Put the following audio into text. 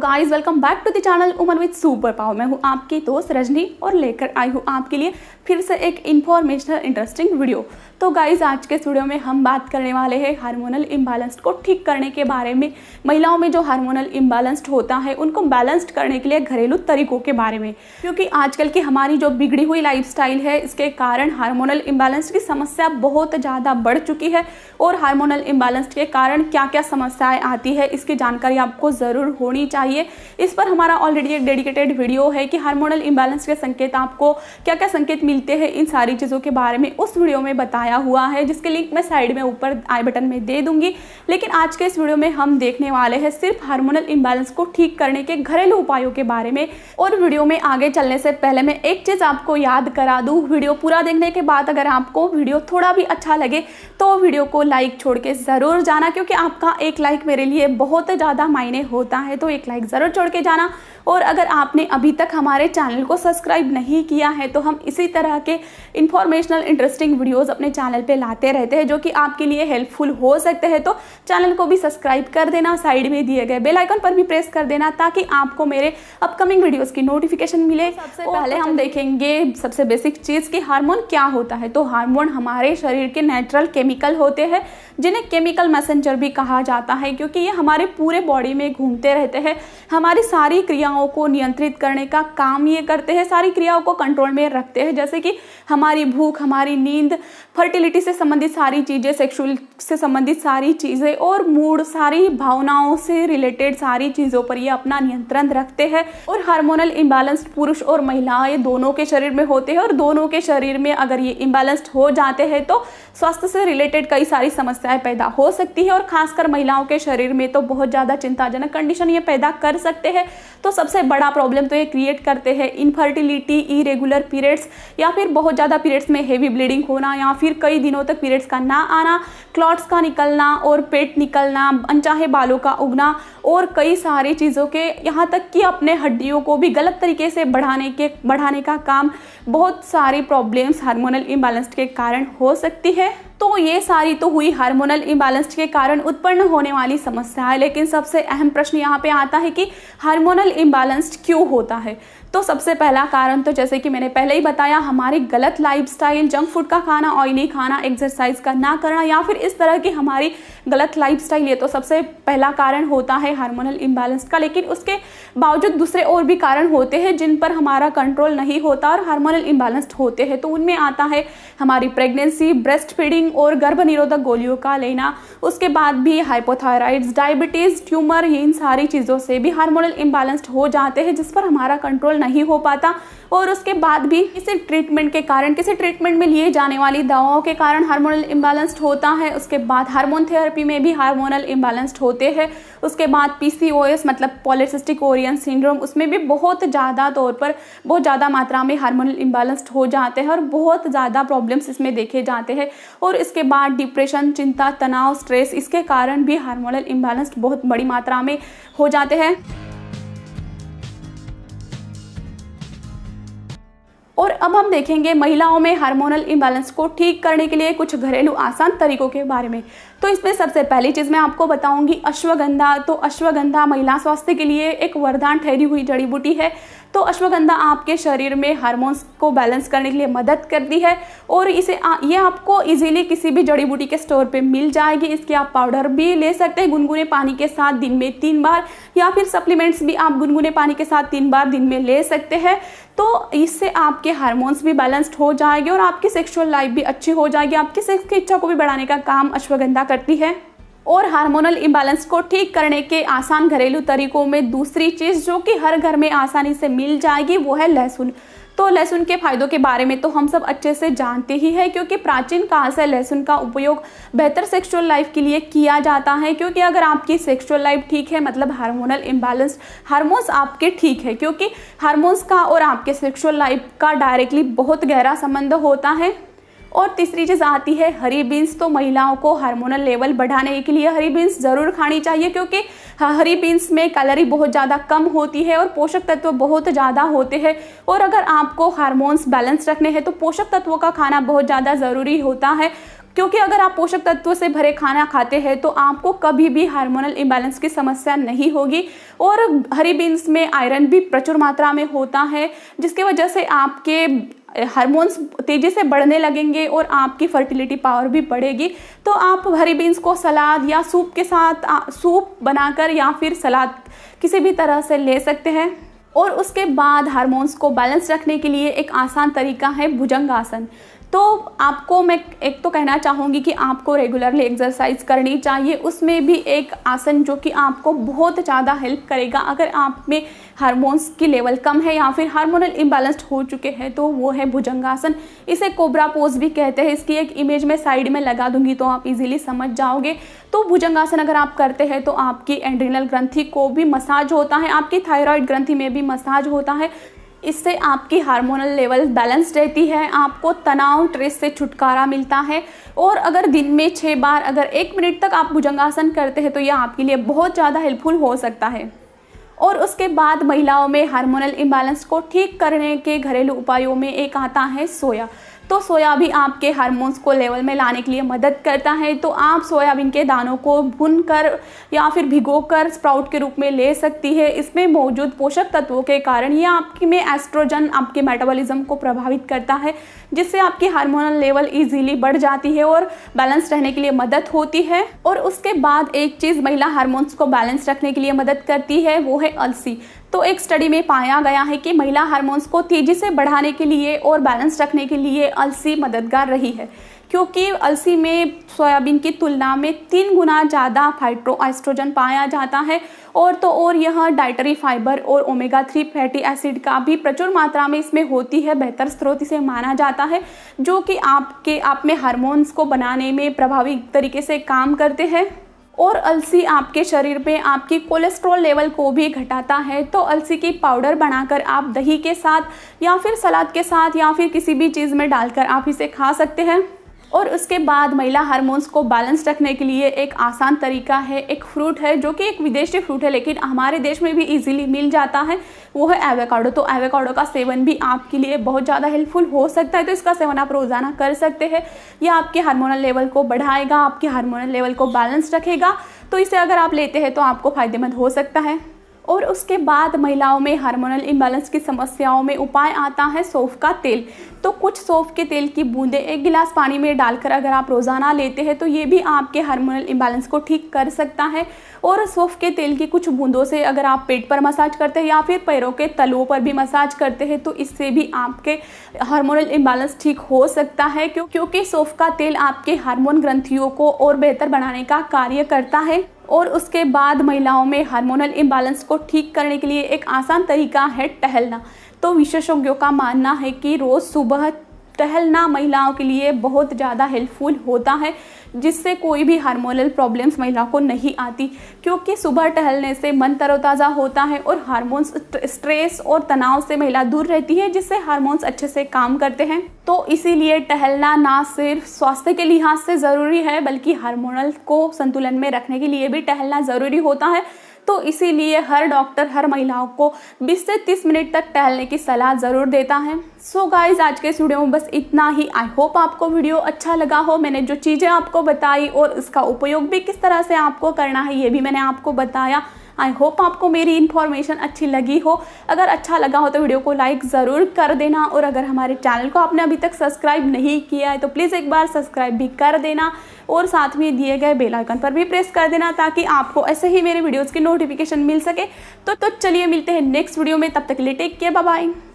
Guys welcome back to the channel woman with super power. मैं हूँ आपकी दोस्त रजनी और लेकर आई हूँ आपके लिए फिर से एक इन्फॉर्मेशनल इंटरेस्टिंग वीडियो। तो गाइस आज के इस वीडियो में हम बात करने वाले हैं हार्मोनल इम्बैलेंस को ठीक करने के बारे में। महिलाओं में जो हार्मोनल इम्बैलेंस्ड होता है उनको बैलेंस्ड करने के लिए घरेलू तरीकों के बारे में, क्योंकि आजकल की हमारी जो बिगड़ी हुई लाइफस्टाइल है इसके कारण हार्मोनल इम्बैलेंस की समस्या बहुत ज़्यादा बढ़ चुकी है। और हार्मोनल इम्बैलेंस के कारण क्या क्या समस्याएं आती है इसकी जानकारी आपको ज़रूर होनी चाहिए। इस पर हमारा ऑलरेडी एक डेडिकेटेड वीडियो है कि हार्मोनल इम्बैलेंस के संकेत आपको क्या क्या संकेत मिलते हैं, इन सारी चीज़ों के बारे में उस वीडियो में बताया हुआ है, जिसके लिंक मैं साइड में ऊपर आई बटन में दे दूंगी। लेकिन आज के इस वीडियो में हम देखने वाले हैं सिर्फ हार्मोनल इम्बैलेंस को ठीक करने के घरेलू उपायों के बारे में। और वीडियो में आगे चलने से पहले मैं एक चीज़ आपको याद करा दूँ, वीडियो पूरा देखने के बाद अगर आपको वीडियो थोड़ा भी अच्छा लगे तो वीडियो को लाइक छोड़ के ज़रूर जाना, क्योंकि आपका एक लाइक मेरे लिए बहुत ज़्यादा मायने होता है। तो एक लाइक ज़रूर छोड़ के जाना। और अगर आपने अभी तक हमारे चैनल को सब्सक्राइब नहीं किया है तो हम इसी तरह के इन्फॉर्मेशनल इंटरेस्टिंग वीडियोस अपने चैनल पे लाते रहते हैं जो कि आपके लिए हेल्पफुल हो सकते हैं। तो चैनल को भी सब्सक्राइब कर देना, साइड में दिए गए बेल आइकन पर भी प्रेस कर देना ताकि आपको मेरे अपकमिंग वीडियोस की नोटिफिकेशन मिले। सबसे पहले हम देखेंगे सबसे बेसिक चीज़ कि हार्मोन क्या होता है। तो हार्मोन हमारे शरीर के नेचुरल केमिकल होते हैं जिन्हें केमिकल मैसेंजर भी कहा जाता है, क्योंकि ये हमारे पूरे बॉडी में घूमते रहते हैं। हमारी सारी क्रियाओं को नियंत्रित करने का काम ये करते हैं, सारी क्रियाओं को कंट्रोल में रखते हैं, जैसे कि हमारी भूख, हमारी नींद, फर्टिलिटी से संबंधित सारी चीज़ें, सेक्सुअल से संबंधित सारी चीज़ें और मूड, सारी भावनाओं से रिलेटेड सारी चीज़ों पर ये अपना नियंत्रण रखते हैं। और हार्मोनल इम्बैलेंस पुरुष और महिलाएं दोनों के शरीर में होते हैं और दोनों के शरीर में अगर ये इम्बैलेंस्ड हो जाते हैं तो स्वास्थ्य से रिलेटेड कई सारी समस्याएं पैदा हो सकती है। और खासकर महिलाओं के शरीर में तो बहुत ज़्यादा चिंताजनक कंडीशन ये पैदा कर सकते हैं। तो सबसे बड़ा प्रॉब्लम तो ये क्रिएट करते हैं इनफर्टिलिटी, इरेगुलर पीरियड्स या फिर बहुत ज़्यादा पीरियड्स में हेवी ब्लीडिंग होना या फिर कई दिनों तक पीरियड्स का ना आना, क्लॉट्स का निकलना और पेट निकलना, अनचाहे बालों का उगना और कई सारी चीज़ों के, यहाँ तक कि अपने हड्डियों को भी गलत तरीके से बढ़ाने का काम, बहुत सारी प्रॉब्लम्स हार्मोनल इम्बैलेंस के कारण हो सकती है। तो ये सारी तो हुई हार्मोनल इम्बैलेंस के कारण उत्पन्न होने वाली समस्याएं। लेकिन सबसे अहम प्रश्न यहाँ पे आता है कि हार्मोनल इम्बैलेंस क्यों होता है। तो सबसे पहला कारण तो जैसे कि मैंने पहले ही बताया, हमारी गलत लाइफस्टाइल, जंक फूड का खाना, ऑयली खाना, एक्सरसाइज का ना करना या फिर इस तरह की हमारी गलत लाइफस्टाइल, ये तो सबसे पहला कारण होता है हार्मोनल इम्बैलेंस का। लेकिन उसके बावजूद दूसरे और भी कारण होते हैं जिन पर हमारा कंट्रोल नहीं होता और हार्मोनल इम्बैलेंस्ड होते हैं। तो उनमें आता है हमारी प्रेगनेंसी, ब्रेस्ट फीडिंग और गर्भ निरोधक गोलियों का लेना, उसके बाद भी हाइपोथायराइड्स, डायबिटीज़, ट्यूमर, इन सारी चीज़ों से भी हार्मोनल इम्बैलेंस्ड हो जाते हैं जिस पर हमारा कंट्रोल नहीं हो पाता। और उसके बाद भी किसी ट्रीटमेंट के कारण, किसी ट्रीटमेंट में लिए जाने वाली दवाओं के कारण हार्मोनल इम्बैलेंस्ड होता है। उसके बाद हार्मोन थेरेपी में भी हार्मोनल इम्बैलेंस्ड होते हैं। उसके बाद PCOS मतलब पॉलीसिस्टिक ओवरियन सिंड्रोम, उसमें भी बहुत ज़्यादा तौर पर बहुत ज़्यादा मात्रा में हार्मोनल इम्बैलेंस्ड हो जाते हैं और बहुत ज़्यादा प्रॉब्लम्स इसमें देखे जाते हैं। और इसके बाद डिप्रेशन, चिंता, तनाव, स्ट्रेस, इसके कारण भी हार्मोनल इम्बैलेंस्ड बहुत बड़ी मात्रा में हो जाते हैं। और अब हम देखेंगे महिलाओं में हार्मोनल इम्बैलेंस को ठीक करने के लिए कुछ घरेलू आसान तरीकों के बारे में। तो इसमें सबसे पहली चीज़ मैं आपको बताऊंगी अश्वगंधा। तो अश्वगंधा महिला स्वास्थ्य के लिए एक वरदान ठहरी हुई जड़ी बूटी है। तो अश्वगंधा आपके शरीर में हार्मोन्स को बैलेंस करने के लिए मदद करती है और ये आपको इजीली किसी भी जड़ी बूटी के स्टोर पे मिल जाएगी। इसके आप पाउडर भी ले सकते हैं गुनगुने पानी के साथ दिन में 3 बार, या फिर सप्लीमेंट्स भी आप गुनगुने पानी के साथ 3 बार दिन में ले सकते हैं। तो इससे आपके हार्मोन्स भी बैलेंस्ड हो जाएंगे और आपकी सेक्सुअल लाइफ भी अच्छी हो जाएगी। आपकी सेक्स की इच्छा को भी बढ़ाने का काम अश्वगंधा करती है। और हार्मोनल इम्बैलेंस को ठीक करने के आसान घरेलू तरीकों में दूसरी चीज़ जो कि हर घर में आसानी से मिल जाएगी वो है लहसुन। तो लहसुन के फायदों के बारे में तो हम सब अच्छे से जानते ही हैं, क्योंकि प्राचीन काल से लहसुन का उपयोग बेहतर सेक्सुअल लाइफ के लिए किया जाता है। क्योंकि अगर आपकी सेक्सुअल लाइफ ठीक है मतलब हार्मोनल इम्बैलेंस, हार्मोन्स आपके ठीक है, क्योंकि हार्मोन्स का और आपके सेक्सुअल लाइफ का डायरेक्टली बहुत गहरा संबंध होता है। और तीसरी चीज़ आती है हरी बीन्स। तो महिलाओं को हार्मोनल लेवल बढ़ाने के लिए हरी बीन्स ज़रूर खानी चाहिए, क्योंकि हरी बीन्स में कैलोरी बहुत ज़्यादा कम होती है और पोषक तत्व बहुत ज़्यादा होते हैं। और अगर आपको हार्मोन्स बैलेंस रखने हैं तो पोषक तत्वों का खाना बहुत ज़्यादा ज़रूरी होता है। क्योंकि अगर आप पोषक तत्वों से भरे खाना खाते हैं तो आपको कभी भी हार्मोनल इम्बैलेंस की समस्या नहीं होगी। और हरी बीन्स में आयरन भी प्रचुर मात्रा में होता है, जिसकी वजह से आपके हार्मोन्स तेज़ी से बढ़ने लगेंगे और आपकी फर्टिलिटी पावर भी बढ़ेगी। तो आप हरी बीन्स को सलाद या सूप के साथ सूप बनाकर या फिर सलाद किसी भी तरह से ले सकते हैं। और उसके बाद हार्मोन्स को बैलेंस रखने के लिए एक आसान तरीका है भुजंगासन। तो आपको मैं एक तो कहना चाहूँगी कि आपको रेगुलरली एक्सरसाइज करनी चाहिए, उसमें भी एक आसन जो कि आपको बहुत ज़्यादा हेल्प करेगा अगर आप में हार्मोन्स की लेवल कम है या फिर हार्मोनल इम्बैलेंस्ड हो चुके हैं, तो वो है भुजंगासन। इसे कोबरा पोज भी कहते हैं। इसकी एक इमेज मैं साइड में लगा दूंगी तो आप इजीली समझ जाओगे। तो भुजंगासन अगर आप करते हैं तो आपकी एड्रिनल ग्रंथि को भी मसाज होता है, आपकी थायराइड ग्रंथि में भी मसाज होता है। इससे आपकी हार्मोनल लेवल बैलेंस रहती है, आपको तनाव स्ट्रेस से छुटकारा मिलता है। और अगर दिन में 6 बार अगर 1 मिनट तक आप भुजंगासन करते हैं तो यह आपके लिए बहुत ज़्यादा हेल्पफुल हो सकता है। और उसके बाद महिलाओं में हार्मोनल इम्बैलेंस को ठीक करने के घरेलू उपायों में एक आता है सोया। तो सोया भी आपके हार्मोन्स को लेवल में लाने के लिए मदद करता है। तो आप सोयाबीन के दानों को भूनकर या फिर भिगोकर स्प्राउट के रूप में ले सकती है। इसमें मौजूद पोषक तत्वों के कारण ये आपके में एस्ट्रोजन आपके मेटाबॉलिज्म को प्रभावित करता है, जिससे आपकी हार्मोनल लेवल इजीली बढ़ जाती है और बैलेंस रहने के लिए मदद होती है। और उसके बाद एक चीज़ महिला हार्मोन्स को बैलेंस रखने के लिए मदद करती है, वो है अलसी। तो एक स्टडी में पाया गया है कि महिला हार्मोन्स को तेज़ी से बढ़ाने के लिए और बैलेंस रखने के लिए अलसी मददगार रही है, क्योंकि अलसी में सोयाबीन की तुलना में 3 गुना ज़्यादा फाइटोएस्ट्रोजन पाया जाता है। और यह डाइटरी फाइबर और ओमेगा 3 फैटी एसिड का भी प्रचुर मात्रा में इसमें होती है, बेहतर स्रोत इसे माना जाता है, जो कि आप में हार्मोन्स को बनाने में प्रभावी तरीके से काम करते हैं। और अलसी आपके शरीर में आपकी कोलेस्ट्रॉल लेवल को भी घटाता है। तो अलसी की पाउडर बनाकर आप दही के साथ या फिर सलाद के साथ या फिर किसी भी चीज़ में डालकर आप इसे खा सकते हैं। और उसके बाद महिला हार्मोन्स को बैलेंस रखने के लिए एक आसान तरीका है, एक फ्रूट है जो कि एक विदेशी फ्रूट है लेकिन हमारे देश में भी इजीली मिल जाता है, वो है एवोकाडो। तो एवोकाडो का सेवन भी आपके लिए बहुत ज़्यादा हेल्पफुल हो सकता है। तो इसका सेवन आप रोज़ाना कर सकते हैं। यह आपके हार्मोनल लेवल को बढ़ाएगा, आपके हार्मोनल लेवल को बैलेंस रखेगा। तो इसे अगर आप लेते हैं तो आपको फ़ायदेमंद हो सकता है। और उसके बाद महिलाओं में हार्मोनल इम्बैलेंस की समस्याओं में उपाय आता है सौंफ का तेल। तो कुछ सौंफ के तेल की बूंदें 1 गिलास पानी में डालकर अगर आप रोज़ाना लेते हैं तो ये भी आपके हार्मोनल इम्बैलेंस को ठीक कर सकता है। और सौंफ के तेल की कुछ बूंदों से अगर आप पेट पर मसाज करते हैं या फिर पैरों के तलुओं पर भी मसाज करते हैं तो इससे भी आपके हार्मोनल इम्बैलेंस ठीक हो सकता है, क्योंकि सौंफ का तेल आपके हार्मोन ग्रंथियों को और बेहतर बनाने का कार्य करता है। और उसके बाद महिलाओं में हार्मोनल इम्बैलेंस को ठीक करने के लिए एक आसान तरीका है टहलना। तो विशेषज्ञों का मानना है कि रोज़ सुबह टहलना महिलाओं के लिए बहुत ज़्यादा हेल्पफुल होता है, जिससे कोई भी हार्मोनल प्रॉब्लम्स महिला को नहीं आती, क्योंकि सुबह टहलने से मन तरोताज़ा होता है और हार्मोन्स स्ट्रेस और तनाव से महिला दूर रहती है, जिससे हार्मोन्स अच्छे से काम करते हैं। तो इसीलिए टहलना ना सिर्फ स्वास्थ्य के लिहाज से ज़रूरी है बल्कि हार्मोनल को संतुलन में रखने के लिए भी टहलना ज़रूरी होता है। तो इसीलिए हर डॉक्टर हर महिलाओं को 20 से 30 मिनट तक टहलने की सलाह ज़रूर देता है। सो गाइज, आज के इस वीडियो में बस इतना ही। आई होप आपको वीडियो अच्छा लगा हो। मैंने जो चीज़ें आपको बताई और इसका उपयोग भी किस तरह से आपको करना है ये भी मैंने आपको बताया। आई होप आपको मेरी इन्फॉर्मेशन अच्छी लगी हो। अगर अच्छा लगा हो तो वीडियो को लाइक ज़रूर कर देना। और अगर हमारे चैनल को आपने अभी तक सब्सक्राइब नहीं किया है तो प्लीज़ एक बार सब्सक्राइब भी कर देना और साथ में दिए गए बेल आइकन पर भी प्रेस कर देना, ताकि आपको ऐसे ही मेरे वीडियोज़ की नोटिफिकेशन मिल सके। तो चलिए मिलते हैं नेक्स्ट वीडियो में। तब तक के लिए टेक केयर, बाय बाय।